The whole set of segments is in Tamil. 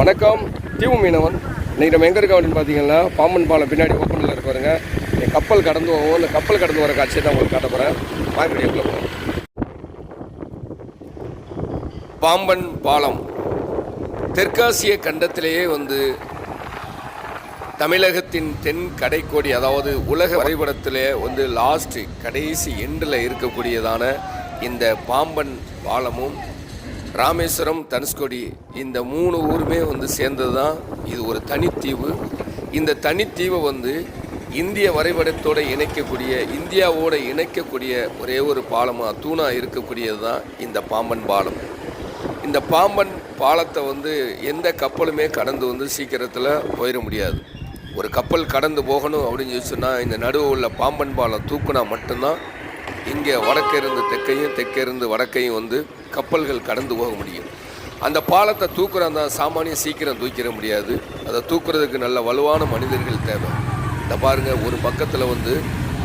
வணக்கம். தீவு மீனவன். இன்றைக்கி நம்ம எங்கே இருக்கோம் அப்படின்னு பார்த்தீங்கன்னா, பாம்பன் பாலம் பின்னாடி ஓப்பனில் இருப்பாருங்க. கப்பல் கடந்து போவோம். இந்த கப்பல் கடந்து வர காட்சியை தான் உங்களுக்கு காட்ட போகிறேன். வாய்ப்படியுள்ள போவோம். பாம்பன் பாலம் தெற்காசிய கண்டத்திலேயே தமிழகத்தின் தென் கடைக்கோடி, அதாவது உலக வரைபடத்திலே லாஸ்ட் கடைசி எண்டில் இருக்கக்கூடியதான இந்த பாம்பன் பாலமும் ராமேஸ்வரம், தனுஷ்கோடி இந்த 3 ஊருமே சேர்ந்தது தான் இது ஒரு தனித்தீவு. இந்த தனித்தீவை இந்திய வரைபடத்தோடு இணைக்கக்கூடிய, இந்தியாவோடு இணைக்கக்கூடிய ஒரே ஒரு பாலமாக தூணாக இருக்கக்கூடியது தான் இந்த பாம்பன் பாலம். இந்த பாம்பன் பாலத்தை எந்த கப்பலுமே கடந்து சீக்கிரத்தில் போயிட முடியாது. ஒரு கப்பல் கடந்து போகணும் அப்படின்னு சொன்னால் இந்த நடுவில் உள்ள பாம்பன் பாலம் தூக்குனா மட்டும்தான் இங்கே வடக்கே இருந்து தெற்கையும், தெற்கே இருந்து வடக்கையும் கப்பல்கள் கடந்து போக முடியும். அந்த பாலத்தை தூக்குறதா சாமானியம் சீக்கிரம் தூக்கிட முடியாது. அதை தூக்குறதுக்கு நல்ல வலுவான மனிதர்கள் தேவை. இந்த பாருங்கள், ஒரு பக்கத்தில்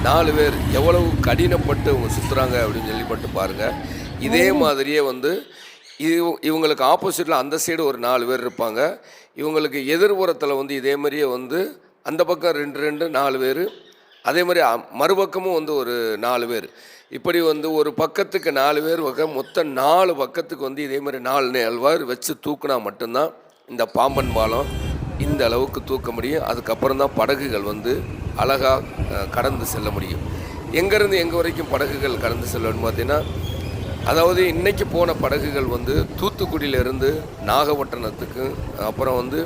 4 பேர் எவ்வளவு கடினப்பட்டு அவங்க சுற்றுறாங்க அப்படின்னு சொல்லிப்பட்டு பாருங்கள். இதே மாதிரியே இவங்களுக்கு ஆப்போசிட்டில் அந்த சைடு ஒரு 4 பேர் இருப்பாங்க. இவங்களுக்கு எதிர்புறத்தில் இதே மாதிரியே அந்த பக்கம் 2 4 பேர், அதே மாதிரி மறுபக்கமும் ஒரு 4 பேர். இப்படி ஒரு பக்கத்துக்கு 4 பேர் மொத்தம் 4 பக்கத்துக்கு இதே மாதிரி 4 பேர் வச்சு தூக்குனா மட்டும்தான் இந்த பாம்பன் பாலம் இந்த அளவுக்கு தூக்க முடியும். அதுக்கப்புறம் தான் படகுகள் அழகாக கடந்து செல்ல முடியும். எங்கேருந்து எங்கே வரைக்கும் படகுகள் கடந்து செல்லணும்னு பார்த்தீங்கன்னா, அதாவது இன்றைக்கி போன படகுகள் தூத்துக்குடியிலேருந்து நாகப்பட்டினத்துக்கு, அப்புறம்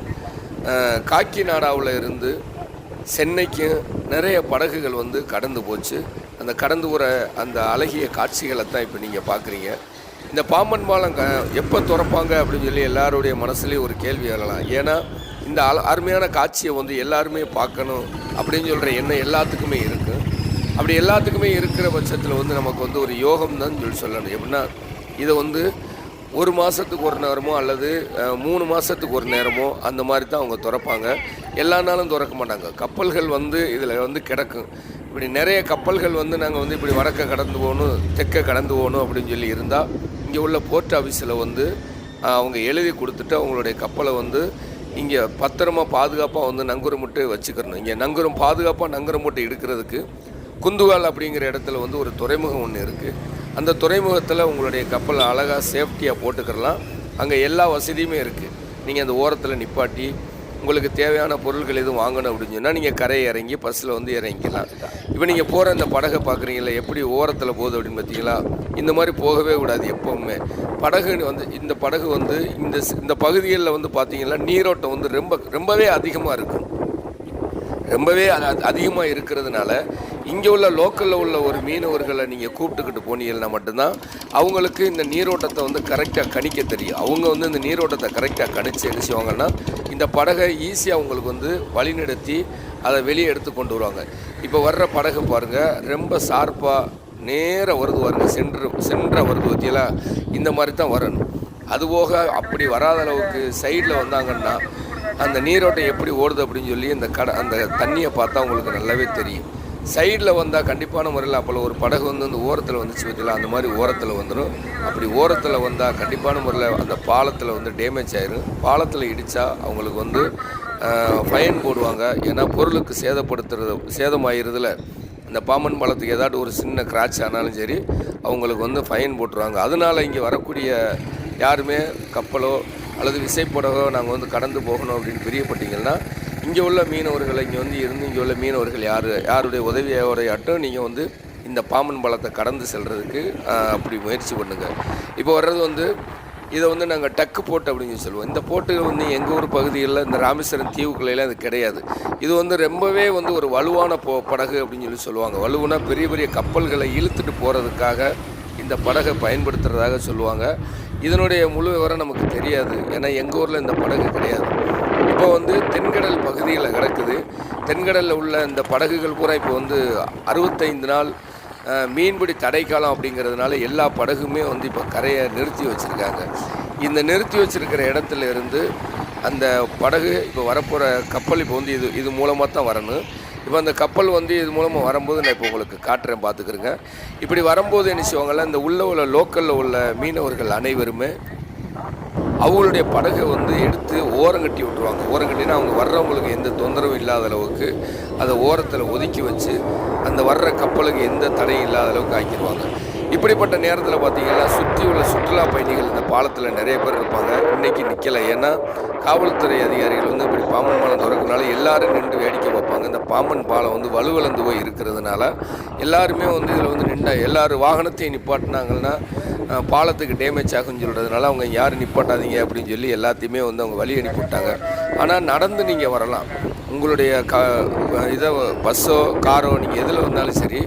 காக்கிநாடாவில் இருந்து சென்னைக்கு நிறைய படகுகள் கடந்து போச்சு. அந்த கடந்து வர அந்த அழகிய காட்சிகளை தான் இப்போ நீங்கள் பார்க்குறீங்க. இந்த பாம்பன் பாலம் எப்போ திறப்பாங்க அப்படின்னு சொல்லி எல்லாருடைய மனசுலேயும் ஒரு கேள்வி எழலாம். ஏன்னா இந்த அருமையான காட்சியை எல்லாருமே பார்க்கணும் அப்படின்னு சொல்கிற எண்ணம் எல்லாத்துக்குமே இருக்குது. அப்படி எல்லாத்துக்குமே இருக்கிற பட்சத்தில் நமக்கு ஒரு யோகம் தான் சொல்லணும். எப்படின்னா இதை 1 மாதத்துக்கு ஒரு நேரமோ அல்லது 3 மாதத்துக்கு ஒரு நேரமோ அந்த மாதிரி தான் அவங்க திறப்பாங்க. எல்லா நாளும் திறக்க மாட்டாங்க. கப்பல்கள் இதில் கிடக்கும். இப்படி நிறைய கப்பல்கள் நாங்கள் இப்படி வடக்க கடந்து போகணும், தெற்க கடந்து போகணும் அப்படின்னு சொல்லி இருந்தால் இங்கே உள்ள போர்ட் ஆஃபீஸில் அவங்க எழுதி கொடுத்துட்டு அவங்களுடைய கப்பலை இங்கே பத்திரமா பாதுகாப்பாக நங்குரமுட்டு வச்சுக்கிறணும். இங்கே பாதுகாப்பாக நங்குரமுட்டு எடுக்கிறதுக்கு குந்துகால் அப்படிங்கிற இடத்துல ஒரு துறைமுகம் ஒன்று இருக்குது. அந்த துறைமுகத்தில் உங்களுடைய கப்பலை அழகாக சேஃப்டியாக போட்டுக்கிறலாம். அங்கே எல்லா வசதியுமே இருக்குது. நீங்கள் அந்த ஓரத்தில் நிப்பாட்டி உங்களுக்கு தேவையான பொருட்கள் எதுவும் வாங்கணும் அப்படின்னு சொன்னால் நீங்கள் கரையை இறங்கி பஸ்ஸில் இறங்கிக்கலாம். இப்போ நீங்கள் போகிற அந்த படகை பார்க்குறீங்களா, எப்படி ஓரத்தில் போகுது அப்படின்னு பார்த்தீங்களா? இந்த மாதிரி போகவே கூடாது எப்போவுமே. படகு இந்த படகு இந்த பகுதிகளில் பார்த்தீங்கன்னா நீரோட்டம் ரொம்பவே அதிகமாக இருக்கும். ரொம்பவே அதிகமாக இருக்கிறதுனால இங்கே உள்ள லோக்கலில் உள்ள ஒரு மீனவர்களை நீங்கள் கூப்பிட்டுக்கிட்டு போனீங்கன்னா மட்டும்தான் அவங்களுக்கு இந்த நீரோட்டத்தை கரெக்டாக கணிக்க தெரியும். அவங்க இந்த நீரோட்டத்தை கரெக்டாக கணிச்சு என்ன செய்வாங்கன்னா இந்த படகை ஈஸியாக உங்களுக்கு வழிநடத்தி அதை வெளியே எடுத்து கொண்டு வருவாங்க. இப்போ வர்ற படகு பாருங்கள், ரொம்ப ஷார்ப்பாக நேராக வருது பாருங்க, சென்ற வருது பற்றியெல்லாம் இந்த மாதிரி தான் வரணும். அதுபோக அப்படி வராத அளவுக்கு சைடில் வந்தாங்கன்னா அந்த நீரோட்டம் எப்படி ஓடுது அப்படின்னு சொல்லி அந்த தண்ணியை பார்த்தா உங்களுக்கு நல்லாவே தெரியும். சைடில் வந்தால் கண்டிப்பான முறையில் அப்போ ஒரு படகு அந்த ஓரத்தில் வந்துச்சு பார்த்தீங்களா, அந்த மாதிரி ஓரத்தில் வந்துடும். அப்படி ஓரத்தில் வந்தால் கண்டிப்பான முறையில் அந்த பாலத்தில் டேமேஜ் ஆயிரும். பாலத்தில் இடித்தா அவங்களுக்கு ஃபைன் போடுவாங்க. ஏன்னா பொருளுக்கு சேதமாகிறதுல இந்த பாம்பன் பாலத்துக்கு ஏதாட்டு ஒரு சின்ன கிராட்ச் ஆனாலும் சரி அவங்களுக்கு ஃபைன் போட்டுருவாங்க. அதனால் இங்கே வரக்கூடிய யாருமே கப்பலோ அல்லது விசைப்படகோ நாங்கள் கடந்து போகணும் அப்படின்னு பிரியப்பட்டீங்கன்னா இங்கே உள்ள மீனவர்களை இங்கே உள்ள மீனவர்கள் யாருடைய உதவியோடையாட்டும் நீங்கள் இந்த பாம்பன் பாலத்தை கடந்து செல்கிறதுக்கு அப்படி முயற்சி பண்ணுங்கள். இப்போ வர்றது இதை நாங்கள் டக்கு போட்டு அப்படின்னு சொல்லுவோம். இந்த போட்டு எங்கள் ஊர் பகுதிகளில் இந்த ராமேஸ்வரம் தீவுக்குள்ளையில் அது கிடையாது. இது ரொம்பவே ஒரு வலுவான படகு அப்படின்னு சொல்லுவாங்க. வலுவுனா பெரிய பெரிய கப்பல்களை இழுத்துட்டு போகிறதுக்காக இந்த படகை பயன்படுத்துகிறதாக சொல்லுவாங்க. இதனுடைய முழு விவரம் நமக்கு தெரியாது. ஏன்னா எங்கள் ஊரில் இந்த படகு கிடையாது. இப்போ தென்கடல் பகுதியில் கிடக்குது. தென்கடலில் உள்ள இந்த படகுகள் பூரா இப்போ 65 நாள் மீன்பிடி தடைக்காலம் அப்படிங்கிறதுனால எல்லா படகுமே இப்போ கரையை நிறுத்தி வச்சுருக்காங்க. இந்த நிறுத்தி வச்சுருக்கிற இடத்துல இருந்து அந்த படகு இப்போ வரப்போகிற கப்பல் இப்போ இது மூலமாக தான் வரணும். இப்போ அந்த கப்பல் இது மூலமாக வரும்போது நான் இப்போ உங்களுக்கு காட்டுறேன், பார்த்துக்கிறேங்க. இப்படி வரும்போது என்ன செய்வாங்கள்ல, இந்த உள்ள லோக்கலில் உள்ள மீனவர்கள் அனைவருமே அவங்களுடைய படகை வந்து எடுத்து ஓரங்கட்டி விட்டுருவாங்க. ஓரங்கட்டினா அவங்க வர்றவங்களுக்கு எந்த தொந்தரவும் இல்லாத அளவுக்கு அதை ஓரத்தில் ஒதுக்கி வச்சு அந்த வர்ற கப்பலுக்கு எந்த தடையும் இல்லாத அளவுக்கு ஆக்கிடுவாங்க. இப்படிப்பட்ட நேரத்தில் பார்த்திங்கன்னா சுற்றி உள்ள சுற்றுலா பயணிகள் இந்த பாலத்தில் நிறைய பேர் இருப்பாங்க. இன்றைக்கி நிற்கலை. ஏன்னா காவல்துறை அதிகாரிகள் வந்து இப்படி பாம்பன் பாலம் திறக்கனால எல்லோரும் நின்று வேடிக்கை பார்ப்பாங்க. இந்த பாம்பன் பாலம் வந்து வலுவிழந்து போய் இருக்கிறதுனால எல்லாருமே வந்து இதில் வந்து நின்றா எல்லோரும் வாகனத்தையும் நிப்பாட்டினாங்கன்னா பாலத்துக்கு டேமேஜ் ஆகுன்னு சொல்கிறதுனால அவங்க யாரும் நிப்பாட்டாதீங்க அப்படின்னு சொல்லி எல்லாத்தையுமே வந்து அவங்க வழி அனுப்பி விட்டாங்க. ஆனால் நடந்து நீங்கள் வரலாம். உங்களுடைய இதை பஸ்ஸோ காரோ நீங்கள் எதில் வந்தாலும் சரி,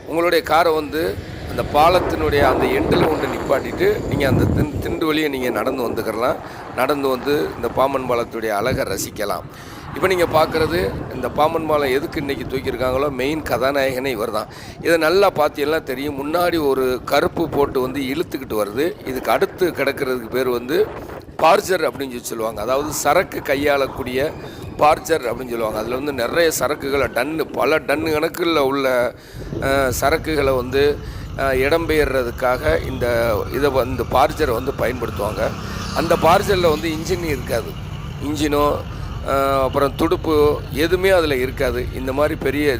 உங்களுடைய காரை வந்து அந்த பாலத்தினுடைய அந்த எண்டில் கொண்டு நிப்பாட்டிட்டு நீங்கள் அந்த திண்டு வழியை நீங்கள் நடந்து வந்துக்கிறலாம். நடந்து வந்து இந்த பாம்பன் பாலத்துடைய அழகை ரசிக்கலாம். இப்போ நீங்கள் பார்க்குறது இந்த பாம்பன் பாலம் எதுக்கு இன்றைக்கி தூக்கியிருக்காங்களோ மெயின் கதாநாயகனே இவர் தான். இதை நல்லா பார்த்தீங்கன்னா தெரியும். முன்னாடி ஒரு கருப்பு போட்டு வந்து இழுத்துக்கிட்டு வருது. இதுக்கு அடுத்து கிடக்கிறதுக்கு பேர் வந்து பார்ஜர் அப்படின்னு சொல்லி சொல்லுவாங்க. அதாவது சரக்கு கையாளக்கூடிய பார்ஜர் அப்படின்னு சொல்லுவாங்க. அதில் வந்து நிறைய சரக்குகளை பல டன்னு கணக்கில் உள்ள சரக்குகளை வந்து இடம்பெயர்றதுக்காக இந்த பார்ஜரை வந்து பயன்படுத்துவாங்க. அந்த பார்ஜரில் வந்து இன்ஜின் இருக்காது. இன்ஜினோ அப்புறம் துடுப்பு எதுவுமே அதில் இருக்காது. இந்த மாதிரி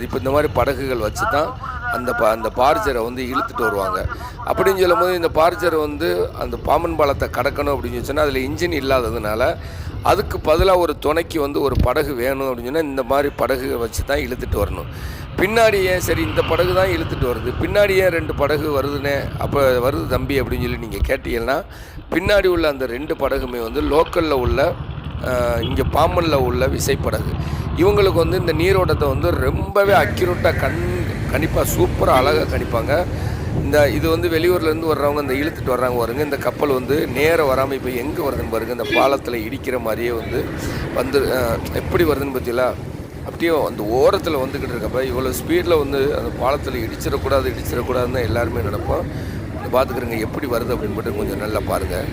இப்போ இந்த மாதிரி படகுகள் வச்சு தான் அந்த பார்ஜரை வந்து இழுத்துட்டு வருவாங்க. அப்படின்னு சொல்லும்போது இந்த பார்ஜரை வந்து அந்த பாம்பன் பாலத்தை கடக்கணும் அப்படின்னு சொன்னால் அதில் இன்ஜின் இல்லாததுனால அதுக்கு பதிலாக ஒரு துணைக்கு வந்து ஒரு படகு வேணும் அப்படின்னு சொன்னால் இந்த மாதிரி படகு வச்சு தான் இழுத்துட்டு வரணும். பின்னாடி ஏன் சரி இந்த படகு தான் இழுத்துட்டு வருது, பின்னாடி ஏன் 2 படகு வருதுன்னே அப்போ வருது தம்பி அப்படின்னு சொல்லி நீங்கள் கேட்டீங்கன்னா, பின்னாடி உள்ள அந்த 2 படகுமே வந்து லோக்கலில் உள்ள இங்கே பாம்பனில் உள்ள விசைப்படகு. இவங்களுக்கு வந்து இந்த நீரோட்டத்தை வந்து ரொம்பவே அக்யூரேட்டாக கணிப்பாக சூப்பராக அழகாக கணிப்பாங்க. இது வந்து வெளியூர்லேருந்து வர்றவங்க இந்த இழுத்துட்டு வர்றாங்க பாருங்க. இந்த கப்பல் வந்து நேரம் வராமல் இப்போ எங்கே வருதுன்னு பாருங்கள். இந்த பாலத்தில் இடிக்கிற மாதிரியே வந்து எப்படி வருதுன்னு பார்த்தீங்களா, அப்படியே அந்த ஓரத்தில் வந்துக்கிட்டு இருக்கப்ப இவ்வளோ ஸ்பீடில் வந்து அந்த பாலத்தில் இடிச்சிடக்கூடாதுன்னு எல்லாருமே நினைப்போம். பார்த்துக்கிறங்க எப்படி வருது அப்படின்னு மட்டும் கொஞ்சம் நல்லா பாருங்கள்.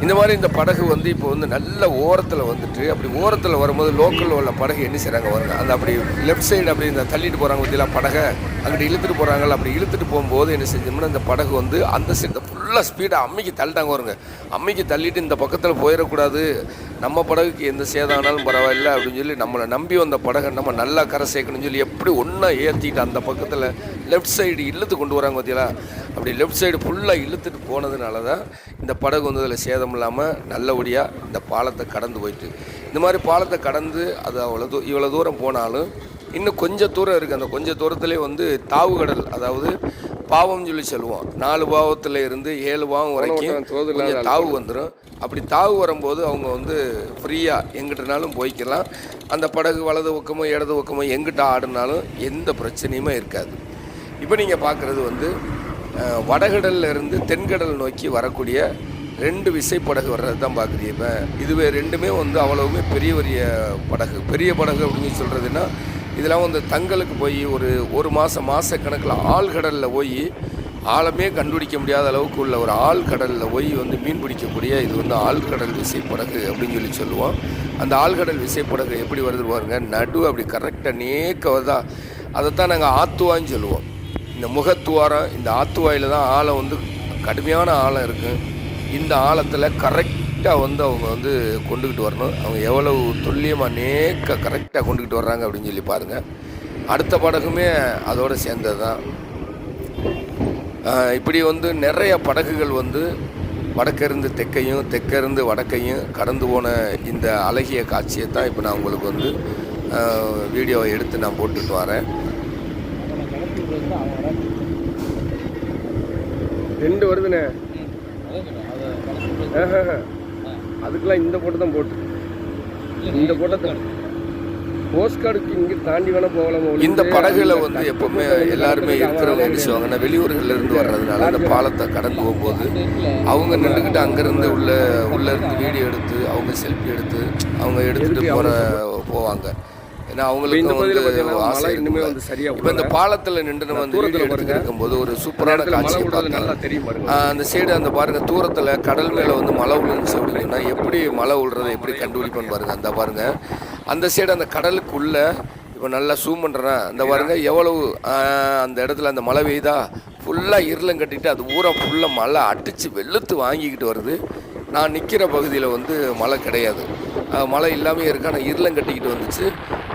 இந்த மாதிரி இந்த படகு வந்து இப்போ வந்து நல்ல ஓரத்தில் வந்துட்டு அப்படி ஓரத்தில் வரும்போது லோக்கலில் உள்ள படகு என்ன செய்கிறாங்க வருங்க, அந்த அப்படி லெஃப்ட் சைடு அப்படி இந்த தள்ளிட்டு போகிறாங்க பார்த்தீங்களா படகை, அங்கிட்டு இழுத்துட்டு போகிறாங்கல்ல. அப்படி இழுத்துட்டு போகும்போது என்ன செஞ்சோம்னா இந்த படகு வந்து அந்த சைடு ஃபுல்லாக ஸ்பீடாக அம்மிக்கு தள்ளிட்டாங்க வருங்க. அம்மிக்கு தள்ளிட்டு இந்த பக்கத்தில் போயிடக்கூடாது, நம்ம படகுக்கு எந்த சேதம் ஆனாலும் பரவாயில்ல அப்படின்னு சொல்லி நம்மளை நம்பி வந்த படகை நம்ம நல்லா கரை சேர்க்கணும்னு சொல்லி எப்படி ஒன்றா ஏற்றிட்டு அந்த பக்கத்தில் லெஃப்ட் சைடு இழுத்து கொண்டு வராங்க பார்த்தீங்களா. அப்படி லெஃப்ட் சைடு ஃபுல்லாக இழுத்துட்டு போனதுனால தான் இந்த படகு வந்து அதில் சேதம் இல்லாமல் நல்லபடியாக இந்த பாலத்தை கடந்து போயிட்டு, இந்த மாதிரி பாலத்தை கடந்து அது இவ்வளோ தூரம் போனாலும் இன்னும் கொஞ்சம் தூரம் இருக்குது. அந்த கொஞ்சம் தூரத்துலேயே வந்து தாவு கடல், அதாவது பாவம்னு சொல்லி சொல்லுவோம். 4 பாவத்தில் இருந்து 7 பாவம் வரைக்கும் கொஞ்சம் தாவு வந்துடும். அப்படி தாவு வரும்போது அவங்க வந்து ஃப்ரீயாக எங்கிட்டனாலும் போய்க்கலாம். அந்த படகு வலது பக்கமோ இடது பக்கமோ எங்கிட்ட ஆடினாலும் எந்த பிரச்சனையுமே இருக்காது. இப்போ நீங்கள் பார்க்குறது வந்து வடகடலில் இருந்து தென்கடல் நோக்கி வரக்கூடிய 2 விசைப்படகு வர்றது தான் பார்க்குறீங்க. இப்போ இதுவே 2மே வந்து அவ்வளவுமே பெரிய படகு அப்படின்னு சொல்கிறதுன்னா, இதெல்லாம் வந்து தங்களுக்கு போய் ஒரு மாதக்கணக்கில் ஆழ்கடலில் போய் ஆழமே கண்டுபிடிக்க முடியாத அளவுக்கு உள்ள ஒரு ஆழ்கடலில் போய் வந்து மீன் பிடிக்கக்கூடிய இது வந்து ஆழ்கடல் விசைப்படகு அப்படின்னு சொல்லி சொல்லுவோம். அந்த ஆழ்கடல் விசைப்படகு எப்படி வருது பாருங்க, நடு அப்படி கரெக்டாக நேக்க வருதா, அதைத்தான் நாங்கள் ஆத்துவான்னு சொல்லுவோம். இந்த முகத்துவாரம், இந்த ஆத்துவாயில் தான் ஆழம் வந்து கடுமையான ஆழம் இருக்குது. இந்த ஆழத்தில் கரெக்டாக வந்து அவங்க வந்து கொண்டுக்கிட்டு வரணும். அவங்க எவ்வளவு துல்லியமாக கரெக்டாக கொண்டுக்கிட்டு வர்றாங்க அப்படின்னு சொல்லி பாருங்கள். அடுத்த படகுமே அதோடு சேர்ந்தது தான். இப்படி வந்து நிறைய படகுகள் வந்து வடக்கிருந்து தெற்கையும் தெற்கிருந்து வடக்கையும் கடந்து போன இந்த அழகிய காட்சியை தான் இப்போ நான் உங்களுக்கு வந்து வீடியோவை எடுத்து நான் போட்டுட்டு வரேன். 2 வருதுண்ணே. அதுக்கெல்லாம் இந்த போட்டு தான் இந்த போட்டத்தை போஸ்ட் கார்டுக்கு இங்கே தாண்டி வேணால் போகலாம். இந்த படகுல வந்து எப்போவுமே எல்லாருமே இருக்கிறவங்க என்ன செய்வாங்கன்னா, வெளியூர்கள்லேருந்து வர்றதுனால அந்த பாலத்தை கடந்து போகும்போது அவங்க நின்றுக்கிட்டு அங்கேருந்து உள்ளேருந்து வீடியோ எடுத்து அவங்க செல்ஃபி எடுத்து அவங்க எடுத்துகிட்டு போவாங்க. ஏன்னா அவங்களுக்கு ஆசை இன்னுமே வந்து சரியாக. இப்போ இந்த பாலத்தில் நின்று நம்ம வந்து வீடியோ எடுத்துக்கிட்டு இருக்கும்போது ஒரு சூப்பரான காட்சியை நல்லா தெரியும். அந்த சைடு அந்த பாருங்கள், தூரத்தில் கடல் மேலே வந்து மழை விழுந்துச்சு அப்படின்னா எப்படி மழை விழுறதை எப்படி கண்டுபிடிப்பேன்னு பாருங்கள். அந்த பாருங்கள், அந்த சைடு அந்த கடலுக்குள்ளே இப்போ நல்லா ஜூம் பண்ணுறேன் அந்த பாருங்க எவ்வளவு அந்த இடத்துல அந்த மழை பெய்யுதா ஃபுல்லாக இருளம் கட்டிட்டு அது ஊரா ஃபுல்லாக மழை அடித்து வெளுத்து வாங்கிக்கிட்டு வருது. நான் நிற்கிற பகுதியில் வந்து மழை கிடையாது, மழை இல்லாமல் இருக்கு. ஆனால் இருளம் கட்டிக்கிட்டு வந்துச்சு,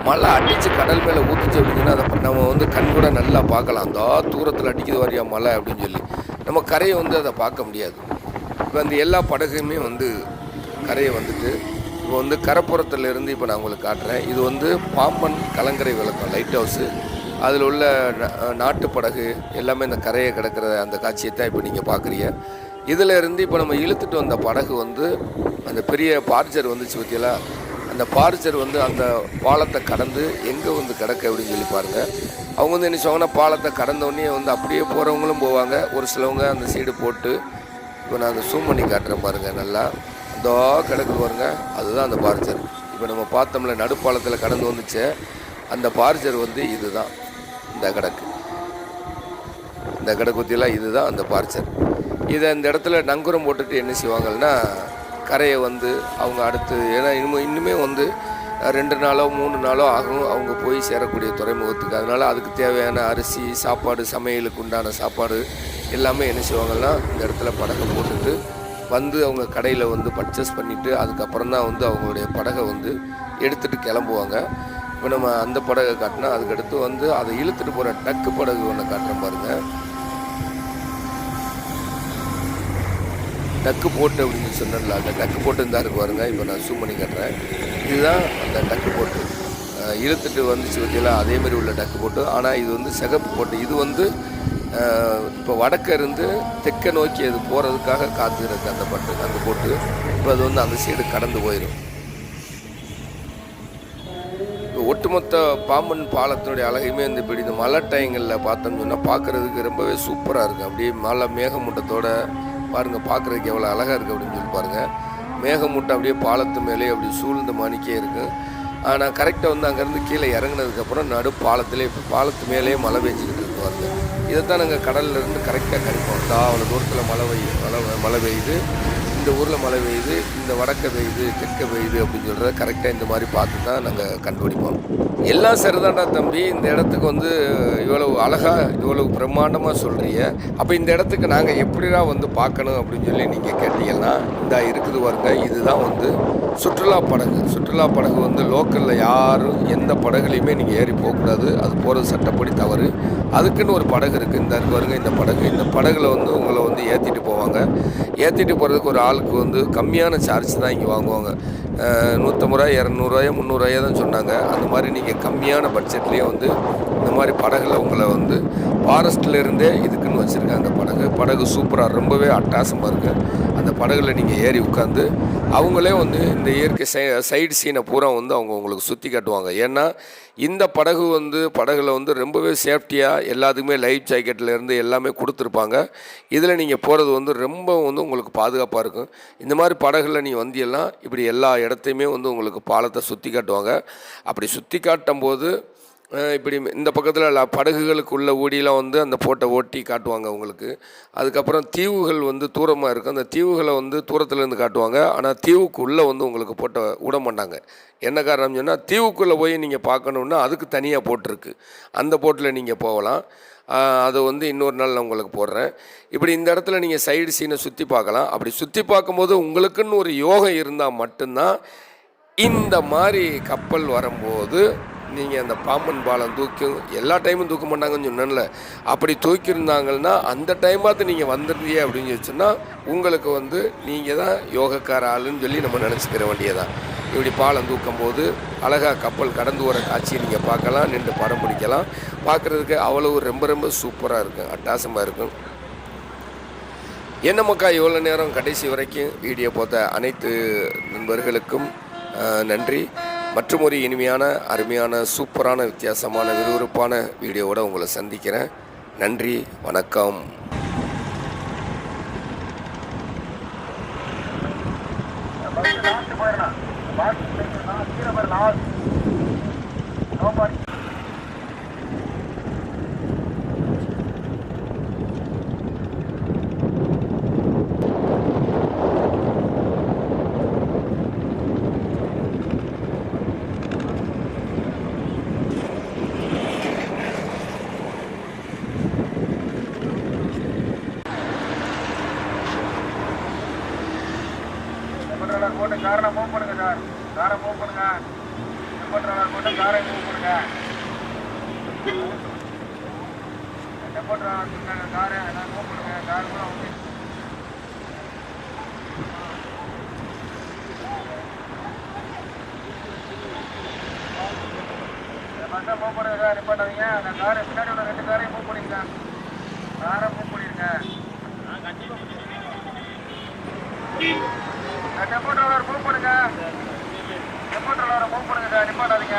மழை அடித்து கடல் மேலே ஊற்றுச்சு அப்படின்னா அதை நம்ம வந்து கண் கூட நல்லா பார்க்கலாம். அந்த தூரத்தில் அடிக்குது வரையா மழை அப்படின்னு சொல்லி நம்ம கரையை வந்து அதை பார்க்க முடியாது. இப்போ அந்த எல்லா படகுமே வந்து கரையை வந்துட்டு இப்போ வந்து கரைப்புறத்துலேருந்து இப்போ நான் உங்களுக்கு காட்டுறேன். இது வந்து பாம்பன் கலங்கரை விளக்கம் லைட் ஹவுஸு, அதில் உள்ள நாட்டு படகு எல்லாமே இந்த கரையை கிடக்கிற அந்த காட்சியை தான் இப்போ நீங்கள் பார்க்குறீங்க. இதில் இருந்து இப்போ நம்ம இழுத்துட்டு வந்த படகு வந்து அந்த பெரிய பார்ஜர் வந்துச்சு பற்றியெல்லாம், அந்த பார்ஜர் வந்து அந்த பாலத்தை கடந்து எங்கே வந்து கிடக்கு அப்படின்னு சொல்லி பாருங்கள். அவங்க வந்து என்ன சொல்லுவாங்கன்னா பாலத்தை கடந்தோடனே வந்து அப்படியே போகிறவங்களும் போவாங்க, ஒரு சிலவங்க அந்த சைடு போட்டு. இப்போ நான் அந்த ஜூம் பண்ணி காட்டுறேன் பாருங்கள், நல்லா அந்த கிடக்கு பாருங்க, அதுதான் அந்த பார்ஜர். இப்போ நம்ம பார்த்தோம்ல நடுப்பாலத்தில் கடந்து வந்துச்சு அந்த பார்ஜர் வந்து இதுதான் இந்த கிடக்கு, இந்த கிடக்கு பற்றியெல்லாம் இதுதான் அந்த பார்ஜர். இதை இந்த இடத்துல நங்குரம் போட்டுட்டு என்ன செய்வாங்கன்னா கரையை வந்து அவங்க அடுத்து, ஏன்னா இன்னுமே வந்து 2 நாளோ 3 நாளோ ஆகும் அவங்க போய் சேரக்கூடிய துறைமுகத்துக்கு. அதனால் அதுக்கு தேவையான அரிசி சாப்பாடு சமையலுக்கு உண்டான சாப்பாடு எல்லாமே என்ன செய்வாங்கன்னா இந்த இடத்துல படகை போட்டுட்டு வந்து அவங்க கடையில் வந்து பர்ச்சேஸ் பண்ணிவிட்டு அதுக்கப்புறம் தான் வந்து அவங்களுடைய படகை வந்து எடுத்துகிட்டு கிளம்புவாங்க. இப்போ நம்ம அந்த படகை காட்டினா அதுக்கடுத்து வந்து அதை இழுத்துட்டு போகிற டக்கு படகு ஒன்று காட்டுறேன் பாருங்கள். டக்கு போட்டு அப்படின்னு சொன்னல அந்த டக்கு போட்டு இருந்தா இருக்கு பாருங்க. இப்போ நான் ஜூம் பண்ணி காட்டுறேன், இதுதான் அந்த டக்கு போட்டு இழுத்துட்டு வந்துச்சு பற்றியெல்லாம் அதேமாதிரி உள்ள டக்கு போட்டு. ஆனால் இது வந்து சிகப்பு போட்டு, இது வந்து இப்போ வடக்க இருந்து தெற்க நோக்கி அது போகிறதுக்காக காத்துருக்கு அந்த பட்டு அந்த போட்டு. இப்போ அது வந்து அந்த சைடு கடந்து போயிடும். இப்போ ஒட்டுமொத்த பாம்பன் பாலத்தினுடைய அழகையுமே இந்த இப்படி இந்த மழை டைங்களில் பார்த்தோம்னு சொன்னால் பார்க்குறதுக்கு ரொம்பவே சூப்பராக இருக்குது. அப்படியே மழை மேகமூட்டத்தோட பாருங்கள், பார்க்குறதுக்கு எவ்வளோ அழகாக இருக்குது அப்படின்னு சொல்லி பாருங்கள். மேகமூட்டம் அப்படியே பாலத்து மேலே அப்படி சூழ்ந்த மாணிக்கே இருக்குது. ஆனால் கரெக்டாக வந்து அங்கேருந்து கீழே இறங்கினதுக்கப்புறம் நடு பாலத்திலே இப்போ பாலத்து மேலே மழை பெஞ்சிக்கிட்டு இருக்கு பாருங்க. இதைத்தான் நாங்கள் கடல்லேருந்து கரெக்டாக கணிப்போம். அவ்வளோ தூரத்தில் மழை பெய்யுது, இந்த ஊரில் மழை பெய்யுது, இந்த வடக்க பெய்யுது, தெற்க பெய்யுது அப்படின்னு சொல்கிறத கரெக்டாக இந்த மாதிரி பார்த்து தான் நாங்கள் கண்டுபிடிப்போம். எல்லாம் சரிதாண்டா தம்பி, இந்த இடத்துக்கு வந்து இவ்வளவு அழகாக இவ்வளவு பிரம்மாண்டமாக சொல்கிறீங்க, அப்போ இந்த இடத்துக்கு நாங்கள் எப்படிடா வந்து பார்க்கணும் அப்படின்னு சொல்லி நீங்கள் கேட்டீங்கன்னா இந்த இருக்குது பாருங்க. இதுதான் வந்து சுற்றுலா படகு. சுற்றுலா படகு வந்து லோக்கலில் யாரும் எந்த படகுலையுமே நீங்கள் ஏறி போகக்கூடாது, அது போகிறது சட்டப்படி தவறு. அதுக்குன்னு ஒரு படகு இருக்குது, இந்த பாருங்க இந்த படகு. இந்த படகுல வந்து உங்களை வந்து ஏற்றிட்டு போவாங்க. ஏற்றிட்டு போகிறதுக்கு ஒரு ஆளுக்கு வந்து கம்மியான சார்ஜ் தான் இங்கே வாங்குவாங்க. 150 ரூபாய் 200 300 தான் சொன்னாங்க. அந்த மாதிரி நீங்கள் கம்மியான பட்ஜெட்லேயே வந்து இந்த மாதிரி படகுல உங்களை வந்து ஃபாரஸ்ட்லேருந்தே இதுக்குன்னு வச்சுருக்காங்க படகு சூப்பராக ரொம்பவே அட்டாசமாக இருக்குது. அந்த படகுல நீங்கள் ஏறி உட்காந்து அவங்களே வந்து இந்த இயற்கை சைடு சீனை பூரா வந்து அவங்க உங்களுக்கு சுற்றி காட்டுவாங்க. ஏன்னா இந்த படகு வந்து படகுல வந்து ரொம்பவே சேஃப்டியாக எல்லாத்துக்குமே லைஃப் ஜாக்கெட்லேருந்து எல்லாமே கொடுத்துருப்பாங்க. இதில் நீங்கள் போகிறது வந்து ரொம்ப வந்து உங்களுக்கு பாதுகாப்பாக இருக்கும். இந்த மாதிரி படகுல நீங்கள் வந்தீங்கன்னா இப்படி எல்லா இடத்தையுமே வந்து உங்களுக்கு பாலத்தை சுற்றி காட்டுவாங்க. அப்படி சுற்றி காட்டும் போது இப்படி இந்த பக்கத்தில் படகுகளுக்கு உள்ள ஊடியெலாம் வந்து அந்த போட்டை ஓட்டி காட்டுவாங்க உங்களுக்கு. அதுக்கப்புறம் தீவுகள் வந்து தூரமாக இருக்கும், அந்த தீவுகளை வந்து தூரத்துலேருந்து காட்டுவாங்க. ஆனால் தீவுக்குள்ளே வந்து உங்களுக்கு போட்டை விட மாட்டாங்க. என்ன காரணம் சொன்னால் தீவுக்குள்ளே போய் நீங்கள் பார்க்கணுன்னா அதுக்கு தனியாக போட்டிருக்கு, அந்த போட்டில் நீங்கள் போகலாம். அது வந்து இன்னொரு நாள் நான் உங்களுக்கு போடுறேன். இப்படி இந்த இடத்துல நீங்கள் சைடு சீனை சுற்றி பார்க்கலாம். அப்படி சுற்றி பார்க்கும்போது உங்களுக்குன்னு ஒரு யோகம் இருந்தால் மட்டும்தான் இந்த மாதிரி கப்பல் வரும்போது நீங்கள் அந்த பாம்பன் பாலம் எல்லா டைமும் தூக்க மாட்டாங்கன்னு சொன்னேன்ல, அப்படி தூக்கியிருந்தாங்கன்னா அந்த டைமாவது நீங்கள் வந்துருந்தீங்க அப்படின்னு சொன்னால் உங்களுக்கு வந்து நீங்கள் தான் யோகக்கார ஆளுன்னு சொல்லி நம்ம நினச்சிக்கிற வேண்டியதான். இப்படி பாலம் தூக்கும் போது அழகாக கப்பல் கடந்து வர காட்சியை நீங்கள் பார்க்கலாம், நின்று படம் பிடிக்கலாம். பார்க்குறதுக்கு அவ்வளவு ரொம்ப ரொம்ப சூப்பராக இருக்கும், அட்டாசமாக இருக்கும். என்ன மக்கா இவ்வளோ நேரம் கடைசி வரைக்கும் வீடியோ பார்த்த அனைத்து நண்பர்களுக்கும் நன்றி. மற்றும் ஒரு இனிமையான அருமையான சூப்பரான வித்தியாசமான விறுவிறுப்பான வீடியோவோடு உங்களை சந்திக்கிறேன். நன்றி, வணக்கம். காரை மூவ் பண்ணுங்க சார். காரை மூவ் பண்ணுங்க. டெம்போ டிராவலர் மட்டும் காரை மூவ் பண்ணுங்க. டெம்போ டிராவலர் காரை எல்லாம் மூவ் பண்ணுங்க. கார் கூட வந்து பஸ்ஸை மூவ் பண்ணுங்க சார். நிப்பாட்டாதீங்க. அந்த காரை பின்னாடி உள்ள 2 காரையும் மூவ் பண்ணிருங்க. காரை மூவ் பண்ணிருங்க. டெம்போ டிராவலர் மூவ் பண்ணுங்க. டெம்போ டிராவலரை மூவ் பண்ணுங்க சார். நிப்பாட்டாதீங்க.